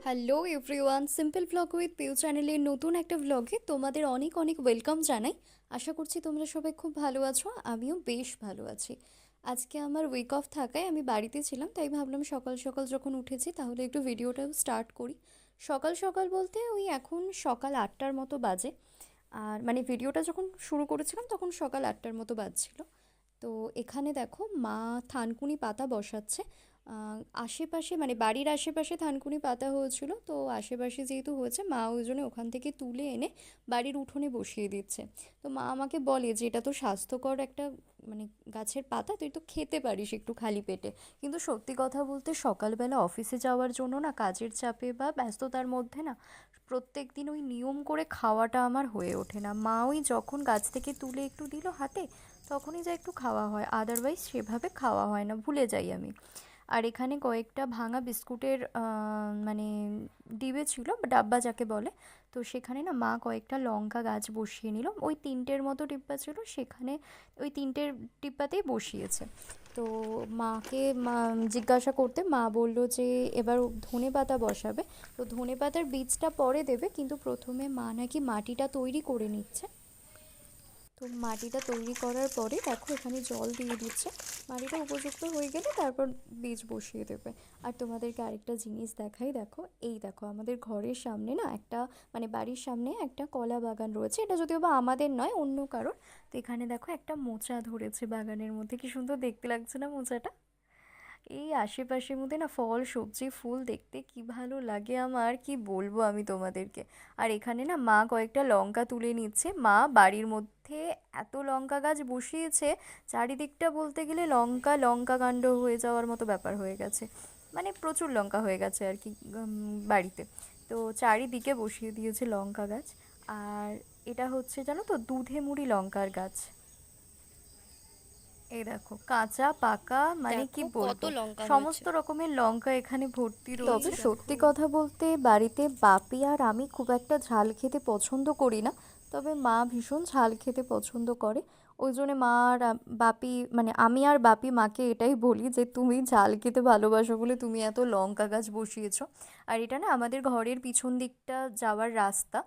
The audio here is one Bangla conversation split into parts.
Hello everyone, simple blog with Piu চ্যানেলের নতুন একটা ব্লগে তোমাদের অনেক অনেক ওয়েলকাম জানাই। আশা করছি তোমরা সবাই খুব ভালো আছো, আমিও বেশ ভালো আছি। আজকে আমার উইক অফ থাকায় আমি বাড়িতে ছিলাম, তাই ভাবলাম সকাল সকাল যখন উঠেছি তাহলে একটু ভিডিওটাও স্টার্ট করি। সকাল সকাল বলতে ওই এখন সকাল 8টার মতো বাজে। আর মানে ভিডিওটা যখন শুরু করেছিলাম তখন সকাল 8টার মতো বাজছিল। তো এখানে দেখো মা থানকুনি পাতা বসাচ্ছে। আশেপাশে মানে বাড়ির আশেপাশে থানকুনি পাতা হয়েছিল, তো আশেপাশে যেহেতু হয়েছে মা ওই জন্য ওখান থেকে তুলে এনে বাড়ির উঠোনে বসিয়ে দিচ্ছে। তো মা আমাকে বলে যে এটা তো স্বাস্থ্যকর একটা মানে গাছের পাতা, তুই তো খেতে পারিস একটু খালি পেটে। কিন্তু সত্যি কথা বলতে সকালবেলা অফিসে যাওয়ার জন্য না, কাজের চাপে বা ব্যস্ততার মধ্যে না প্রত্যেক দিন ওই নিয়ম করে খাওয়াটা আমার হয়ে ওঠে না। মা ওই যখন গাছ থেকে তুলে একটু দিল হাতে, তখনই যা একটু খাওয়া হয়, আদারওয়াইজ সেভাবে খাওয়া হয় না, ভুলে যাই আমি। আর এখানে কয়েকটা ভাঙা বিস্কুটের মানে ডিবে ছিল, ডাব্বা যাকে বলে। তো সেখানে না মা কয়েকটা লঙ্কা গাছ বসিয়ে নিল, ওই তিনটের মতো ডিব্বা ছিল সেখানে, ওই তিনটের ডিব্বাতেই বসিয়েছে। তো মাকে জিজ্ঞাসা করতে মা বলল যে এবার ধনে পাতা বসাবে। তো ধনে পাতার বীজটা পরে দেবে, কিন্তু প্রথমে মা নাকি মাটিটা তৈরি করে নিচ্ছে। তো মাটিটা তৈরি করার পরে দেখো এখানে জল দিয়ে দিচ্ছে। মাটিটা উপযুক্ত হয়ে গেলে তারপর বীজ বসিয়ে দেবে। আর তোমাদেরকে আরেকটা জিনিস দেখাই, দেখো এই দেখো আমাদের ঘরের সামনে না একটা মানে বাড়ির সামনে একটা কলা বাগান রয়েছে, এটা যদিও বা আমাদের নয়, অন্য কারোর। তো এখানে দেখো একটা মোচা ধরেছে বাগানের মধ্যে, কি সুন্দর দেখতে লাগছে না মোচাটা। এই আশেপাশের মধ্যে না ফল সবজি ফুল দেখতে কি ভালো লাগে আমার, কি বলবো আমি তোমাদেরকে। আর এখানে না মা কয়েকটা লঙ্কা তুলে নিচ্ছে। মা বাড়ির মধ্যে এত লঙ্কা গাছ বসিয়েছে, চারিদিকটা বলতে গেলে লঙ্কা লঙ্কা কাণ্ড হয়ে যাওয়ার মতো ব্যাপার হয়ে গেছে। মানে প্রচুর লঙ্কা হয়ে গেছে আর কি বাড়িতে। তো চারিদিকে বসিয়ে দিয়েছে লঙ্কা গাছ। আর এটা হচ্ছে জানো তো দুধে মুড়ি লঙ্কার গাছ। এই দেখো কাঁচা পাকা মানে কি দেখো কত বলবো, লঙ্কা হয়েছে। সমস্ত রকমের লঙ্কা এখানে ভর্তি এই রয়েছে। তবে দেখো। সত্যি কথা বলতে বাড়িতে বাপি আর আমি খুব একটা ঝাল খেতে পছন্দ করি না, তবে মা ভীষণ ঝাল খেতে পছন্দ করে। ওই জন্য মা আর বাপি মানে আমি আর বাপি মাকে এটাই বলি যে তুমি ঝাল খেতে ভালোবাসো বলে তুমি এত লঙ্কা গাছ বসিয়েছো। আর এটা না আমাদের ঘরের পিছন দিকটা যাওয়ার রাস্তা।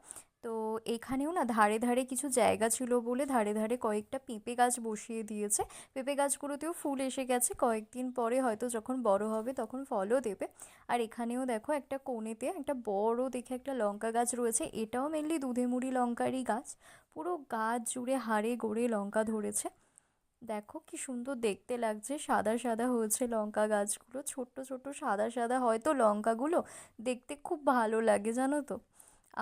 তো এখানেও না ধারে ধারে কিছু জায়গা ছিল বলে ধারে ধারে কয়েকটা পেঁপে গাছ বসিয়ে দিয়েছে। পেঁপে গাছগুলোতেও ফুল এসে গেছে, কয়েকদিন পরে হয়তো যখন বড় হবে তখন ফলও দেবে। আর এখানেও দেখো একটা কোণেতে একটা বড় দেখে একটা লঙ্কা গাছ রয়েছে, এটাও মেনলি দুধে মুড়ি লঙ্কারই গাছ। পুরো গাছ জুড়ে হাড়ে গোড়ে লঙ্কা ধরেছে। দেখো কি সুন্দর দেখতে লাগছে, সাদা সাদা হয়েছে লঙ্কা গাছগুলো, ছোট্ট ছোট্ট সাদা সাদা হয়তো লঙ্কাগুলো দেখতে খুব ভালো লাগে জানো তো।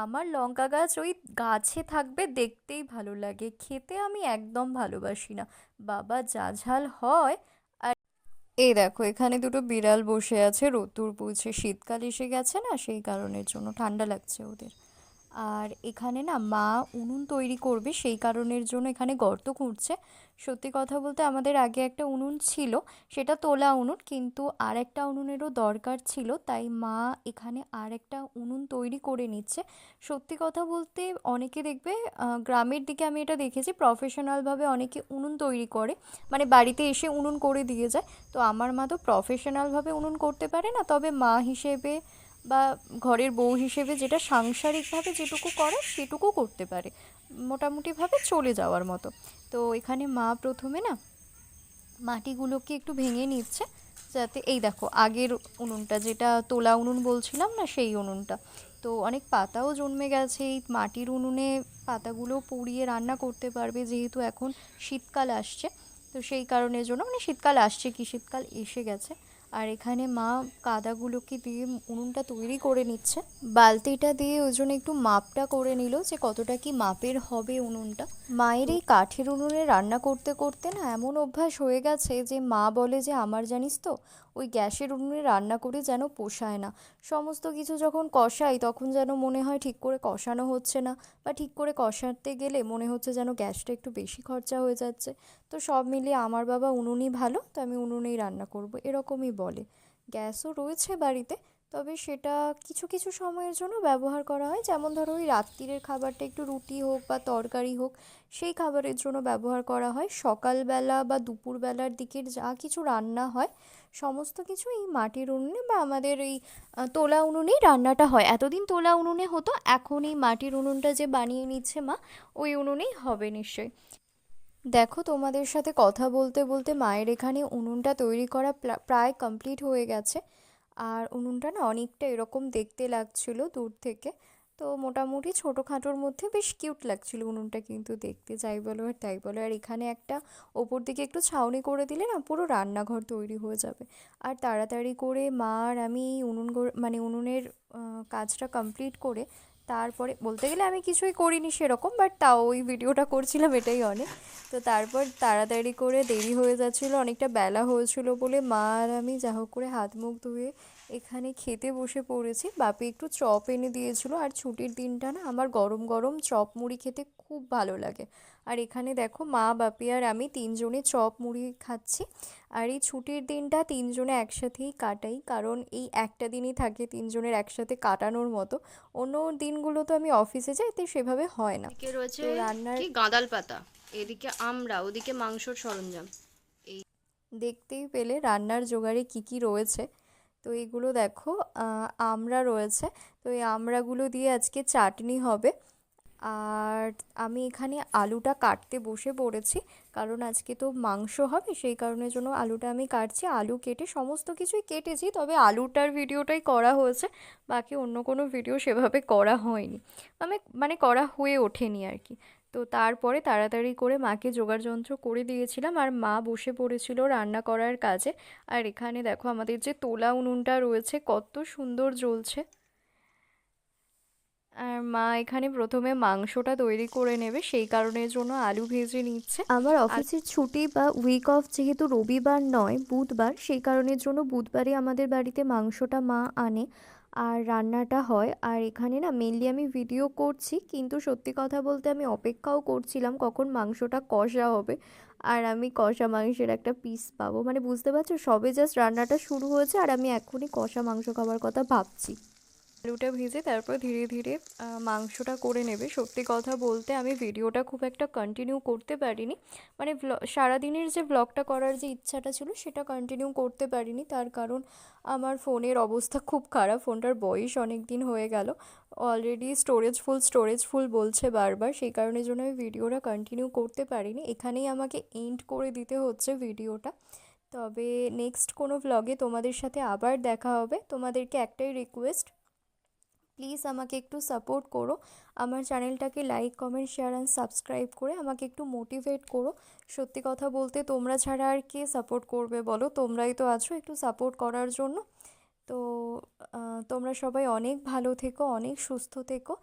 আমার লঙ্কা গাছ ওই গাছে থাকবে দেখতেই ভালো লাগে, খেতে আমি একদম ভালোবাসি না, বাবা যা ঝাল হয়। আর এই দেখো এখানে দুটো বিড়াল বসে আছে, রোদ্দুর পুড়ছে, শীতকাল এসে গেছে না সেই কারণের জন্য ঠান্ডা লাগছে ওদের। আর এখানে না মা উনুন তৈরি করবে সেই কারণের জন্য এখানে গর্ত খুঁড়ছে। সত্যি কথা বলতে আমাদের আগে একটা উনুন ছিল, সেটা তোলা উনুন, কিন্তু আর একটা উনুনেরও দরকার ছিল, তাই মা এখানে আর একটা উনুন তৈরি করে নিচ্ছে। সত্যি কথা বলতে অনেকে দেখবে গ্রামের দিকে আমি এটা দেখেছি প্রফেশনালভাবে অনেকে উনুন তৈরি করে, মানে বাড়িতে এসে উনুন করে দিয়ে যায়। তো আমার মা তো প্রফেশনালভাবে উনুন করতে পারে না, তবে মা হিসেবে বা ঘরের বউ হিসেবে যেটা সাংসারিকভাবে যেটুকু করে সেটুকু করতে পারে, মোটামুটিভাবে চলে যাওয়ার মতো। তো এখানে মা প্রথমে না মাটিগুলোকে একটু ভেঙে নিচ্ছে, যাতে এই দেখো আগের উনুনটা যেটা তোলা উনুন বলছিলাম না সেই উনুনটা, তো অনেক পাতাও জন্মে গেছে এই মাটির উনুনে। পাতাগুলো পুড়িয়ে রান্না করতে পারবে যেহেতু এখন শীতকাল আসছে। তো সেই কারণের জন্য মানে শীতকাল আসছে কি শীতকাল এসে গেছে। আর এখানে মা কাদাগুলোকে দিয়ে উনুনটা তৈরি করে নিচ্ছে, বালতিটা দিয়ে ওই জন্য একটু মাপটা করে নিল যে কতটা কি মাপের হবে উনুনটা। মায়ের এই কাঠের উনুনে রান্না করতে করতে না এমন অভ্যাস হয়ে গেছে যে মা বলে যে আমার জানিস তো ওই গ্যাসের উনুনে রান্না করে যেন পোষায় না। সমস্ত কিছু যখন কষাই তখন যেন মনে হয় ঠিক করে কষানো হচ্ছে না, বা ঠিক করে কষাতে গেলে মনে হচ্ছে যেন গ্যাসটা একটু বেশি খরচা হয়ে যাচ্ছে। তো সব মিলিয়ে আমার বাবা উনুনই ভালো, তো আমি উনুনেই রান্না করব এরকমই বলে। গ্যাসও রয়েছে বাড়িতে, তবে সেটা কিছু কিছু সময়ের জন্য ব্যবহার করা হয়, যেমন ধরো ওই রাত্তিরের খাবারটা একটু রুটি হোক বা তরকারি হোক সেই খাবারের জন্য ব্যবহার করা হয়। সকালবেলা বা দুপুরবেলার দিকের যা কিছু রান্না হয় সমস্ত কিছু এই মাটির উনুনে বা আমাদের এই তোলা উনুনেই রান্নাটা হয়। এতদিন তোলা উনুনে হতো, এখন এই মাটির উনুনটা যে বানিয়ে নিচ্ছে মা, ওই উনুনেই হবে নিশ্চয়ই। দেখো, তোমাদের সাথে কথা বলতে বলতে মায়ের এখানে উনুনটা তৈরি করা প্রায় কমপ্লিট হয়ে গেছে। আর উনুনটা না অনেকটা এরকম দেখতে লাগছিল দূর থেকে। তো মোটামুটি ছোটোখাটোর মধ্যে বেশ কিউট লাগছিল উনুনটা, কিন্তু দেখতে যাই বলো আর তাই বলো। আর এখানে একটা ওপর দিকে একটু ছাউনি করে দিলে না পুরো রান্নাঘর তৈরি হয়ে যাবে। আর তাড়াতাড়ি করে মা আর আমি এই মানে উনুনের কাজটা কমপ্লিট করে তারপরে, বলতে গেলে আমি কিছুই করিনি সেরকম, বাট তাও ওই ভিডিওটা করছিলাম এটাই অনেক। তো তারপর তাড়াতাড়ি করে, দেরি হয়ে যাচ্ছিলো, অনেকটা বেলা হয়েছিল বলে মা আর আমি যা হোক করে হাত মুখ ধুয়ে এখানে খেতে বসে পড়েছি। বাপি একটু চপ এনে দিয়েছিল, আর ছুটির দিনটা না আমার গরম গরম চপ মুড়ি খেতে খুব ভালো লাগে। আর এখানে দেখো মা, বাপি আর আমি তিনজনে চপ মুড়ি খাচ্ছি। আর এই ছুটির দিনটা তিনজনে একসাথেই কাটাই, কারণ এই একটা দিনই থাকে তিনজনের একসাথে কাটানোর মতো। অন্য দিনগুলো তো আমি অফিসে যাই, তো সেভাবে হয় না। এদিকে রয়েছে তো রান্নার কি গাঁদাল পাতা, এদিকে আমরা, ওদিকে মাংসর সরঞ্জাম। এই দেখতেই পেলে রান্নার জোগাড়ে কি কি রয়েছে। তো এগুলো দেখো, আমড়া রয়েছে। তো এই আমড়াগুলো দিয়ে আজকে চাটনি হবে। আর আমি এখানে আলুটা কাটতে বসে পড়েছি, কারণ আজকে তো মাংস হবে, সেই কারণের জন্য আলুটা আমি কাটছি। আলু কেটে সমস্ত কিছুই কেটেছি, তবে আলুটার ভিডিওটাই করা হয়েছে, বাকি অন্য কোনো ভিডিও সেভাবে করা হয়নি, মানে করা হয়ে ওঠেনি আর কি। তো তারপরে তাড়াতাড়ি করে মাকে জোগাড় যন্ত্র করে দিয়েছিলাম, আর মা বসে পড়েছিল রান্না করার কাজে। আর এখানে দেখো আমাদের যে তোলা উনুনটা রয়েছে কত সুন্দর জ্বলছে। আর মা এখানে প্রথমে মাংসটা তৈরি করে নেবে, সেই কারণের জন্য আলু ভেজে নিচ্ছে। আমার আর অফিসের ছুটি বা উইক অফ যেহেতু রবিবার নয় বুধবার, সেই কারণের জন্য বুধবারই আমাদের বাড়িতে মাংসটা মা আনে আর রান্নাটা হয়। আর এখানে না মেনলি আমি ভিডিও করছি, কিন্তু সত্যি কথা বলতে আমি অপেক্ষাও করছিলাম কখন মাংসটা কষা হবে আর আমি কষা মাংসের একটা পিস পাবো। মানে বুঝতে পারছো, সবে জাস্ট রান্নাটা শুরু হয়েছে আর আমি এখনই কষা মাংস খাবার কথা ভাবছি। আলুটা ভেজে তারপর ধীরে ধীরে মাংসটা করে নেবে। সত্যি কথা বলতে আমি ভিডিওটা খুব একটা কন্টিনিউ করতে পারিনি, মানে সারাদিনের যে ব্লগটা করার যে ইচ্ছাটা ছিল সেটা কন্টিনিউ করতে পারিনি, তার কারণ আমার ফোনের অবস্থা খুব খারাপ। ফোনটার বয়স অনেক দিন হয়ে গেল, অলরেডি স্টোরেজ ফুল বলছে বারবার, সেই কারণের জন্য আমি ভিডিওটা কন্টিনিউ করতে পারিনি। এখানেই আমাকে এন্ড করে দিতে হচ্ছে ভিডিওটা। তবে নেক্সট কোনো ভ্লগে তোমাদের সাথে আবার দেখা হবে। তোমাদেরকে একটাই রিকোয়েস্ট, প্লিজ আমাকে একটু সাপোর্ট করো, আমার চ্যানেলটাকে like comment share and subscribe করে আমাকে একটু মোটিভেট করো। সত্যি কথা বলতে তোমরা ছাড়া আর কে সাপোর্ট করবে বলো, তোমরাই তো আছো একটু সাপোর্ট করার জন্য। তো তোমরা সবাই অনেক ভালো থেকো, অনেক সুস্থ থেকো।